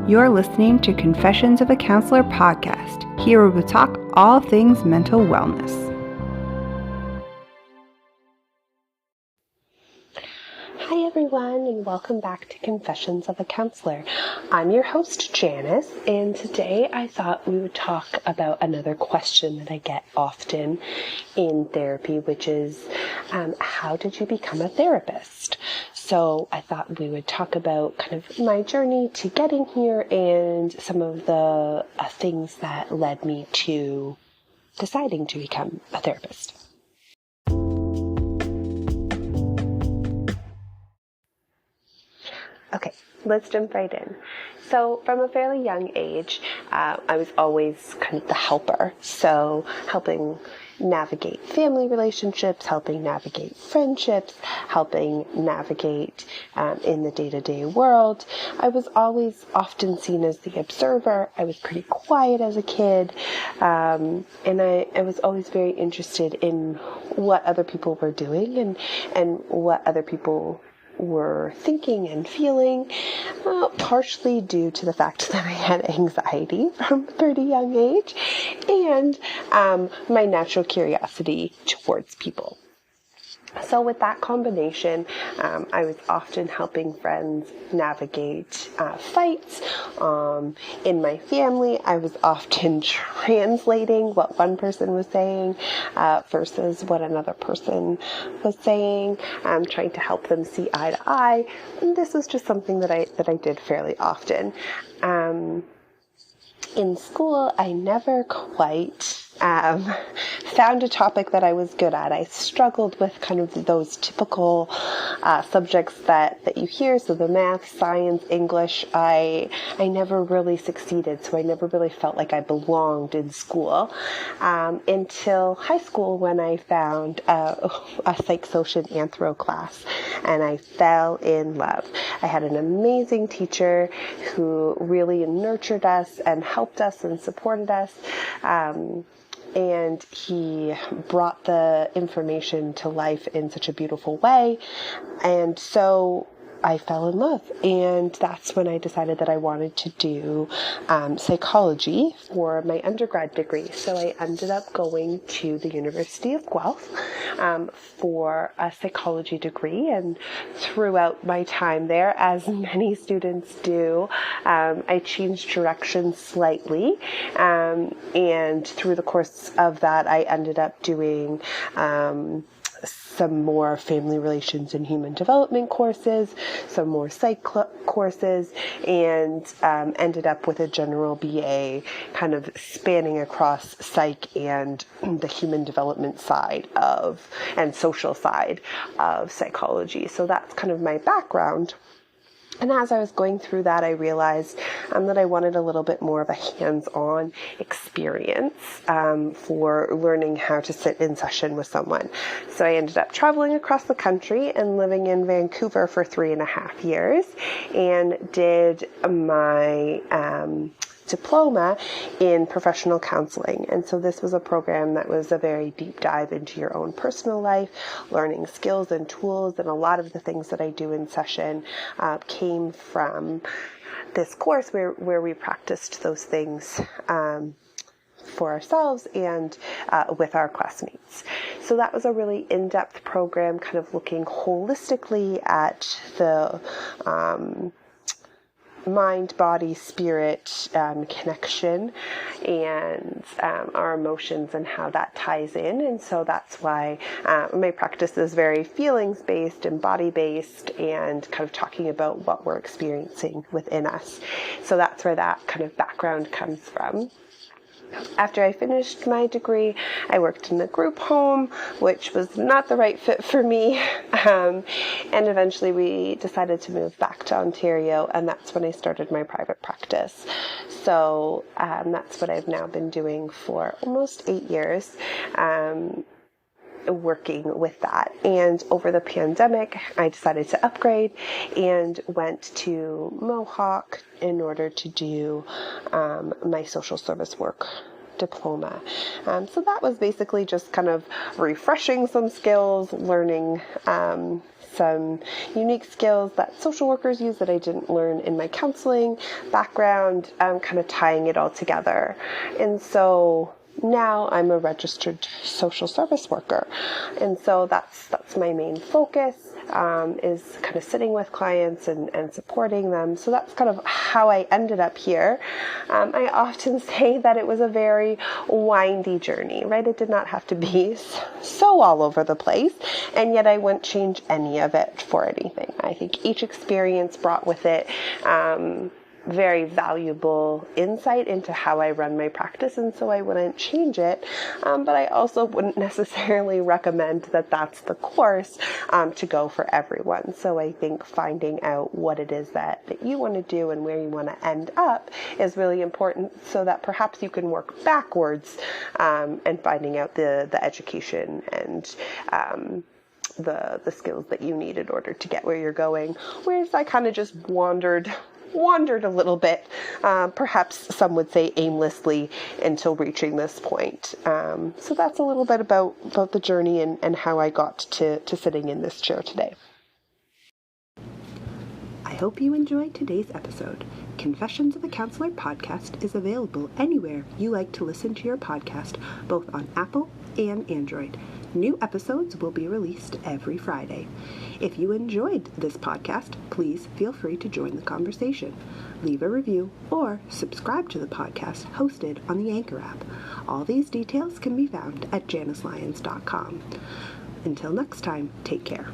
You're listening to Confessions of a Counselor podcast. Here we will talk all things mental wellness. Hi everyone, and welcome back to Confessions of a Counselor. I'm your host, Janice, and today I thought we would talk about another question that I get often in therapy, which is, how did you become a therapist? So I thought we would talk about kind of my journey to getting here and some of the things that led me to deciding to become a therapist. Okay, let's jump right in. So from a fairly young age, I was always kind of the helper. So helping navigate family relationships, helping navigate friendships, helping navigate in the day-to-day world. I was always often seen as the observer. I was pretty quiet as a kid. And I was always very interested in what other people were doing and what other people were thinking and feeling, partially due to the fact that I had anxiety from a pretty young age and my natural curiosity towards people. So with that combination, I was often helping friends navigate fights. In my family, I was often translating what one person was saying versus what another person was saying, trying to help them see eye to eye. And this was just something that I did fairly often. In school, I never quite found a topic that I was good at. I struggled with kind of those typical subjects that you hear. So the math, science, English, I never really succeeded. So I never really felt like I belonged in school until high school when I found a psych social and anthro class, and I fell in love. I had an amazing teacher who really nurtured us and helped us and supported us. And he brought the information to life in such a beautiful way. And so I fell in love, and that's when I decided that I wanted to do psychology for my undergrad degree. So I ended up going to the University of Guelph for a psychology degree, and throughout my time there, as many students do, I changed direction slightly, and through the course of that, I ended up doing some more family relations and human development courses, some more psych courses, and ended up with a general BA kind of spanning across psych and the human development side and social side of psychology. So that's kind of my background. And as I was going through that, I realized that I wanted a little bit more of a hands-on experience for learning how to sit in session with someone. So I ended up traveling across the country and living in Vancouver for 3.5 years, and did my diploma in professional counseling. And so this was a program that was a very deep dive into your own personal life, learning skills and tools, and a lot of the things that I do in session came from this course where we practiced those things for ourselves and with our classmates. So that was a really in-depth program, kind of looking holistically at the mind, body, spirit connection and our emotions and how that ties in. And so that's why my practice is very feelings-based and body-based and kind of talking about what we're experiencing within us. So that's where that kind of background comes from. After I finished my degree, I worked in a group home, which was not the right fit for me. And eventually we decided to move back to Ontario, and that's when I started my private practice. So that's what I've now been doing for almost 8 years. Working with that. And over the pandemic, I decided to upgrade and went to Mohawk in order to do my social service work diploma. So that was basically just kind of refreshing some skills, learning some unique skills that social workers use that I didn't learn in my counseling background, kind of tying it all together. And so now I'm a registered social service worker. And so that's my main focus, is kind of sitting with clients and supporting them. So that's kind of how I ended up here. I often say that it was a very windy journey, right? It did not have to be so all over the place, and yet I wouldn't change any of it for anything. I think each experience brought with it very valuable insight into how I run my practice, and so I wouldn't change it. But I also wouldn't necessarily recommend that that's the course to go for everyone. So I think finding out what it is that you want to do and where you want to end up is really important, so that perhaps you can work backwards and finding out the education and the skills that you need in order to get where you're going. Whereas I kind of just wandered a little bit, perhaps some would say aimlessly, until reaching this point. So that's a little bit about the journey and how I got to sitting in this chair today. I hope you enjoyed today's episode. Confessions of a Counselor podcast is available anywhere you like to listen to your podcast, both on Apple and Android. New episodes will be released every Friday. If you enjoyed this podcast, please feel free to join the conversation. Leave a review or subscribe to the podcast hosted on the Anchor app. All these details can be found at janicelyons.com. Until next time, take care.